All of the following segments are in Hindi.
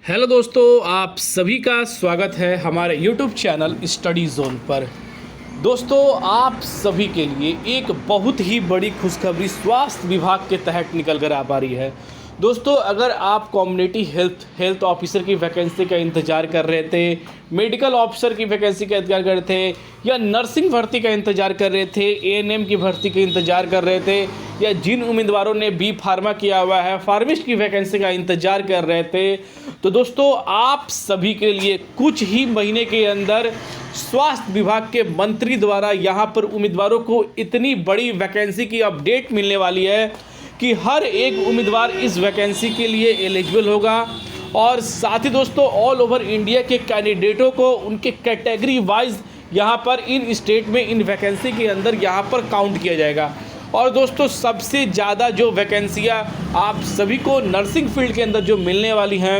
हेलो दोस्तों, आप सभी का स्वागत है हमारे YouTube चैनल स्टडी जोन पर। दोस्तों, आप सभी के लिए एक बहुत ही बड़ी खुशखबरी स्वास्थ्य विभाग के तहत निकल कर आ पा रही है। दोस्तों, अगर आप कम्युनिटी हेल्थ ऑफिसर की वैकेंसी का इंतज़ार कर रहे थे, मेडिकल ऑफिसर की वैकेंसी का इंतज़ार कर रहे थे, या नर्सिंग भर्ती का इंतज़ार कर रहे थे, एएनएम की भर्ती का इंतज़ार कर रहे थे, या जिन उम्मीदवारों ने बी फार्मा किया हुआ है फार्मिस्ट की वैकेंसी का इंतज़ार कर रहे थे, तो दोस्तों आप सभी के लिए कुछ ही महीने के अंदर स्वास्थ्य विभाग के मंत्री द्वारा यहाँ पर उम्मीदवारों को इतनी बड़ी वैकेंसी की अपडेट मिलने वाली है कि हर एक उम्मीदवार इस वैकेंसी के लिए एलिजिबल होगा। और साथ ही दोस्तों ऑल ओवर इंडिया के कैंडिडेटों को उनके कैटेगरी वाइज यहाँ पर इन स्टेट में इन वैकेंसी के अंदर यहाँ पर काउंट किया जाएगा। और दोस्तों सबसे ज़्यादा जो वैकेंसियाँ आप सभी को नर्सिंग फील्ड के अंदर जो मिलने वाली हैं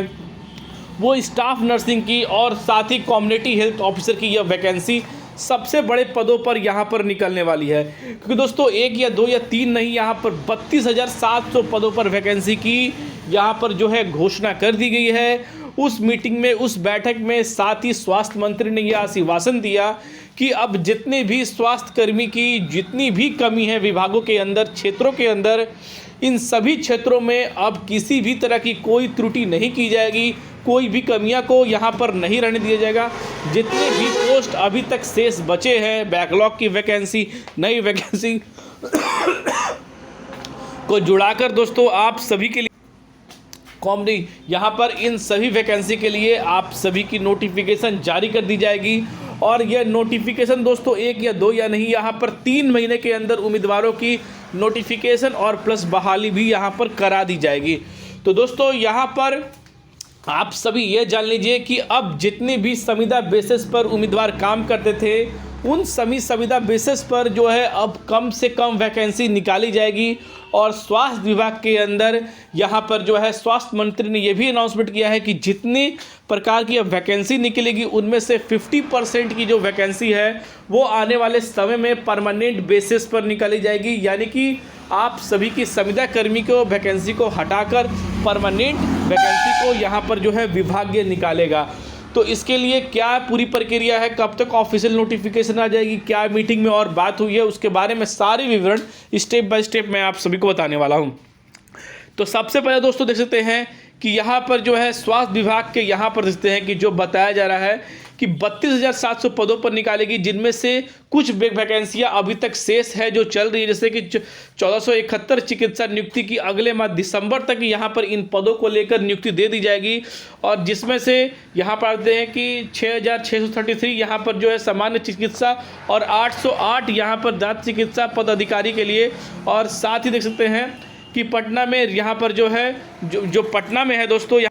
वो स्टाफ नर्सिंग की और साथ ही कम्युनिटी हेल्थ ऑफिसर की यह वैकेंसी सबसे बड़े पदों पर यहाँ पर निकलने वाली है। क्योंकि दोस्तों एक या दो या तीन नहीं, यहाँ पर 32,700 पदों पर वैकेंसी की यहाँ पर जो है घोषणा कर दी गई है। उस मीटिंग में, उस बैठक में साथ ही स्वास्थ्य मंत्री ने यह आश्वासन दिया कि अब जितने भी स्वास्थ्य कर्मी की जितनी भी कमी है विभागों के अंदर, क्षेत्रों के अंदर, इन सभी क्षेत्रों में अब किसी भी तरह की कोई त्रुटि नहीं की जाएगी, कोई भी कमियां को यहां पर नहीं रहने दिया जाएगा। जितने भी पोस्ट अभी तक शेष बचे हैं, बैकलॉग की वैकेंसी, नई वैकेंसी को जुड़ाकर दोस्तों आप सभी के लिए कॉमनी यहाँ पर इन सभी वैकेंसी के लिए आप सभी की नोटिफिकेशन जारी कर दी जाएगी। और यह नोटिफिकेशन दोस्तों एक या दो या नहीं, यहाँ पर 3 महीने के अंदर उम्मीदवारों की नोटिफिकेशन और प्लस बहाली भी यहाँ पर करा दी जाएगी। तो दोस्तों यहाँ पर आप सभी ये जान लीजिए कि अब जितने भी संविदा बेसिस पर उम्मीदवार काम करते थे उन सभी संविदा बेसिस पर जो है अब कम से कम वैकेंसी निकाली जाएगी। और स्वास्थ्य विभाग के अंदर यहाँ पर जो है स्वास्थ्य मंत्री ने यह भी अनाउंसमेंट किया है कि जितनी प्रकार की अब वैकेंसी निकलेगी उनमें से 50% की जो वैकेंसी है वो आने वाले समय में परमानेंट बेसिस पर निकाली जाएगी। यानी कि आप सभी की संविदा कर्मी को वैकेंसी को हटाकर परमानेंट वैकेंसी को यहाँ पर जो है विभाग निकालेगा। तो इसके लिए क्या पूरी प्रक्रिया है, कब तक ऑफिशियल नोटिफिकेशन आ जाएगी, क्या मीटिंग में और बात हुई है, उसके बारे में सारे विवरण स्टेप बाय स्टेप मैं आप सभी को बताने वाला हूं। तो सबसे पहले दोस्तों देख सकते हैं कि यहाँ पर जो है स्वास्थ्य विभाग के यहाँ पर देखते हैं कि जो बताया जा रहा है कि 32,700 पदों पर निकालेगी, जिनमें से कुछ वैकेंसियाँ अभी तक शेष है जो चल रही है। जैसे कि 1471 चिकित्सा नियुक्ति की अगले माह दिसंबर तक यहाँ पर इन पदों को लेकर नियुक्ति दे दी जाएगी। और जिसमें से यहाँ पर आते हैं कि 6,633 यहाँ पर जो है सामान्य चिकित्सा और 808 यहाँ पर दांत चिकित्सा पद अधिकारी के लिए। और साथ ही देख सकते हैं कि पटना में यहाँ पर जो है जो पटना में है दोस्तों,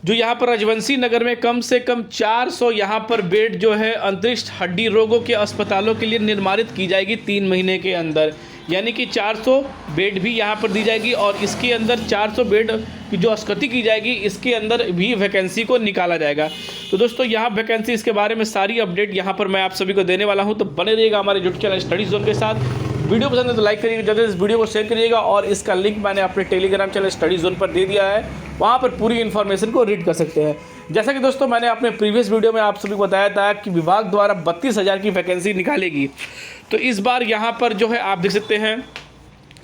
जो यहाँ पर राजवंशी नगर में कम से कम 400 यहाँ पर बेड जो है अंतरिक्ष हड्डी रोगों के अस्पतालों के लिए निर्माणित की जाएगी 3 महीने के अंदर। यानी कि 400 बेड भी यहाँ पर दी जाएगी और इसके अंदर 400 बेड की जो स्थिति की जाएगी इसके अंदर भी वैकेंसी को निकाला जाएगा। तो दोस्तों यहाँ वैकेंसी इसके बारे में सारी अपडेट यहाँ पर मैं आप सभी को देने वाला हूँ। तो बने रहिएगा हमारे यूट्यूब चैनल स्टडी जोन के साथ। वीडियो पसंद है तो लाइक करिएगा, ज़्यादा इस वीडियो को शेयर करिएगा और इसका लिंक मैंने अपने टेलीग्राम चैनल स्टडी जोन पर दे दिया है, वहाँ पर पूरी इन्फॉर्मेशन को रीड कर सकते हैं। जैसा कि दोस्तों मैंने अपने प्रीवियस वीडियो में आप सभी को बताया था कि विभाग द्वारा 32,000 की वैकेंसी निकालेगी। तो इस बार यहाँ पर जो है आप देख सकते हैं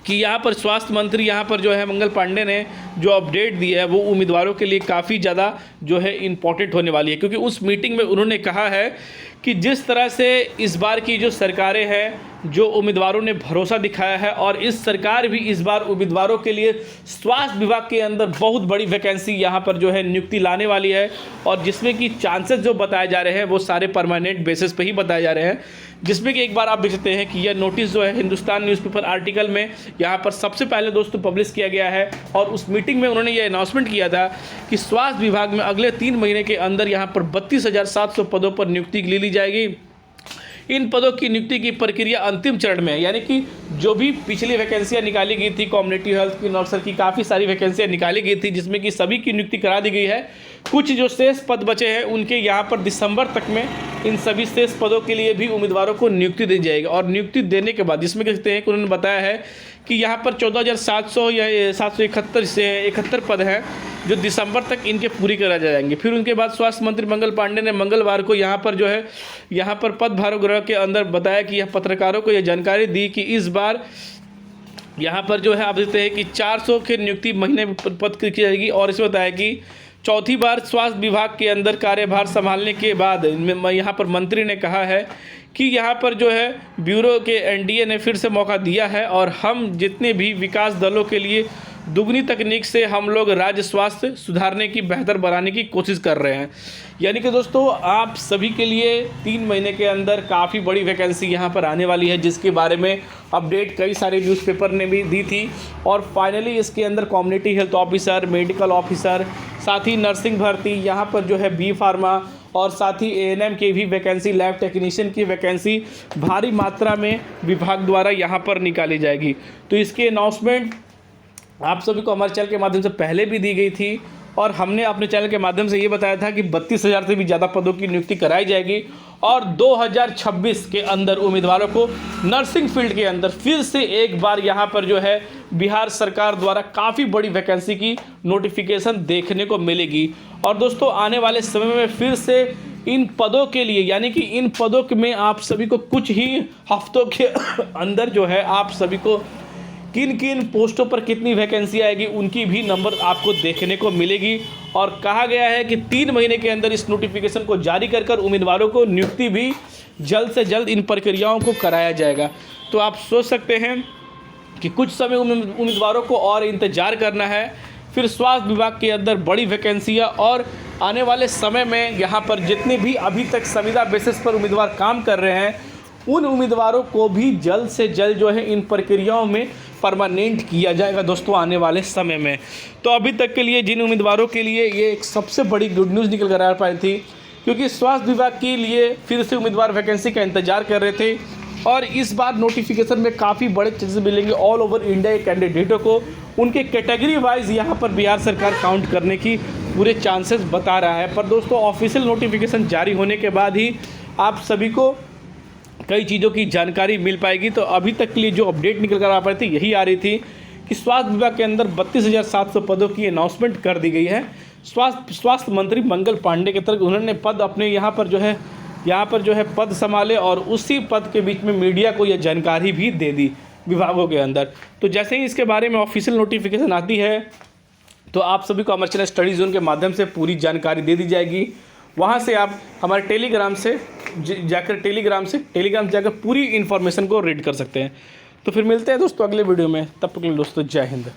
कि यहाँ पर स्वास्थ्य मंत्री यहाँ पर जो है मंगल पांडे ने जो अपडेट दी है वो उम्मीदवारों के लिए काफ़ी ज़्यादा जो है इम्पोर्टेंट होने वाली है। क्योंकि उस मीटिंग में उन्होंने कहा है कि जिस तरह से इस बार की जो सरकारें हैं, जो उम्मीदवारों ने भरोसा दिखाया है और इस सरकार भी इस बार उम्मीदवारों के लिए स्वास्थ्य विभाग के अंदर बहुत बड़ी वैकेंसी यहाँ पर जो है नियुक्ति लाने वाली है। और जिसमें कि चांसेस जो बताए जा रहे हैं वो सारे परमानेंट बेसिस पे ही बताए जा रहे हैं। जिसमें कि एक बार आप देख सकते हैं कि यह नोटिस जो है हिंदुस्तान न्यूज़पेपर आर्टिकल में यहाँ पर सबसे पहले दोस्तों पब्लिश किया गया है। और उस मीटिंग में उन्होंने ये अनाउंसमेंट किया था कि स्वास्थ्य विभाग में अगले 3 महीने के अंदर यहाँ पर 32,700 पदों पर नियुक्ति ले ली जाएगी। इन पदों की नियुक्ति की प्रक्रिया अंतिम चरण में है। यानी कि जो भी पिछली वैकेंसियां निकाली गई थी, कम्युनिटी हेल्थ की, नर्सर की, काफ़ी सारी वैकेंसियां निकाली गई थी जिसमें कि सभी की नियुक्ति करा दी गई है। कुछ जो शेष पद बचे हैं उनके यहाँ पर दिसंबर तक में इन सभी शेष पदों के लिए भी उम्मीदवारों को नियुक्ति दी जाएगी। और नियुक्ति देने के बाद जिसमें कहते हैं कि उन्होंने बताया है कि यहाँ पर 14,700 या 771 से 71 पद हैं जो दिसंबर तक इनके पूरी करा जाएंगे। फिर उनके बाद स्वास्थ्य मंत्री मंगल पांडे ने मंगलवार को यहाँ पर जो है यहाँ पर पदभार गृह के अंदर बताया कि यह पत्रकारों को यह जानकारी दी कि इस बार यहाँ पर जो है आप देखते हैं कि 400 की नियुक्ति महीने पद की जाएगी। और इसमें बताया कि चौथी बार स्वास्थ्य विभाग के अंदर कार्यभार संभालने के बाद यहाँ पर मंत्री ने कहा है कि यहाँ पर जो है ब्यूरो के एनडीए ने फिर से मौका दिया है और हम जितने भी विकास दलों के लिए दुगनी तकनीक से हम लोग राज्य स्वास्थ्य सुधारने की बेहतर बनाने की कोशिश कर रहे हैं। यानी कि दोस्तों आप सभी के लिए 3 महीने के अंदर काफ़ी बड़ी वैकेंसी यहाँ पर आने वाली है, जिसके बारे में अपडेट कई सारे न्यूज़पेपर ने भी दी थी। और फाइनली इसके अंदर community health officer, medical officer, साथ ही नर्सिंग भर्ती, यहाँ पर जो है बी फार्मा और साथ ही एएनएम की भी वैकेंसी, लैब टेक्नीशियन की वैकेंसी भारी मात्रा में विभाग द्वारा यहाँ पर निकाली जाएगी। तो इसकी अनाउंसमेंट आप सभी को हमारे चैनल के माध्यम से पहले भी दी गई थी और हमने अपने चैनल के माध्यम से ये बताया था कि 32,000 से भी ज़्यादा पदों की नियुक्ति कराई जाएगी और 2026 के अंदर उम्मीदवारों को नर्सिंग फील्ड के अंदर फिर से एक बार यहाँ पर जो है बिहार सरकार द्वारा काफ़ी बड़ी वैकेंसी की नोटिफिकेशन देखने को मिलेगी। और दोस्तों आने वाले समय में फिर से इन पदों के लिए, यानी कि इन पदों में आप सभी को कुछ ही हफ्तों के अंदर जो है आप सभी को किन किन पोस्टों पर कितनी वैकेंसी आएगी उनकी भी नंबर आपको देखने को मिलेगी। और कहा गया है कि 3 महीने के अंदर इस नोटिफिकेशन को जारी कर उम्मीदवारों को नियुक्ति भी जल्द से जल्द इन प्रक्रियाओं को कराया जाएगा। तो आप सोच सकते हैं कि कुछ समय उम्मीदवारों को और इंतज़ार करना है। फिर स्वास्थ्य विभाग के अंदर बड़ी वैकेंसियाँ और आने वाले समय में यहाँ पर जितने भी अभी तक संविदा बेसिस पर उम्मीदवार काम कर रहे हैं उन उम्मीदवारों को भी जल्द से जल्द जो है इन प्रक्रियाओं में परमानेंट किया जाएगा दोस्तों आने वाले समय में। तो अभी तक के लिए जिन उम्मीदवारों के लिए ये एक सबसे बड़ी गुड न्यूज़ निकल कर आ पाई थी, क्योंकि स्वास्थ्य विभाग के लिए फिर से उम्मीदवार वैकेंसी का इंतजार कर रहे थे और इस बार नोटिफिकेशन में काफ़ी बड़े चांसेस मिलेंगे ऑल ओवर इंडिया के कैंडिडेटों को उनके कैटेगरी वाइज यहाँ पर बिहार सरकार काउंट करने की पूरे चांसेस बता रहा है। पर दोस्तों ऑफिशियल नोटिफिकेशन जारी होने के बाद ही आप सभी को कई चीज़ों की जानकारी मिल पाएगी। तो अभी तक के लिए जो अपडेट निकल कर आ पाई थी यही आ रही थी कि स्वास्थ्य विभाग के अंदर 32,700 पदों की अनाउंसमेंट कर दी गई है। स्वास्थ्य मंत्री मंगल पांडे के तरफ उन्होंने पद अपने यहाँ पर जो है पद संभाले और उसी पद के बीच में मीडिया को यह जानकारी भी दे दी विभागों के अंदर। तो जैसे ही इसके बारे में ऑफिशियल नोटिफिकेशन आती है तो आप सभी को हमारे चैनल स्टडी जोन के माध्यम से पूरी जानकारी दे दी जाएगी। वहाँ से आप हमारे टेलीग्राम जाकर पूरी इन्फॉर्मेशन को रीड कर सकते हैं। तो फिर मिलते हैं दोस्तों अगले वीडियो में, तब तक के लिए दोस्तों जय हिंद।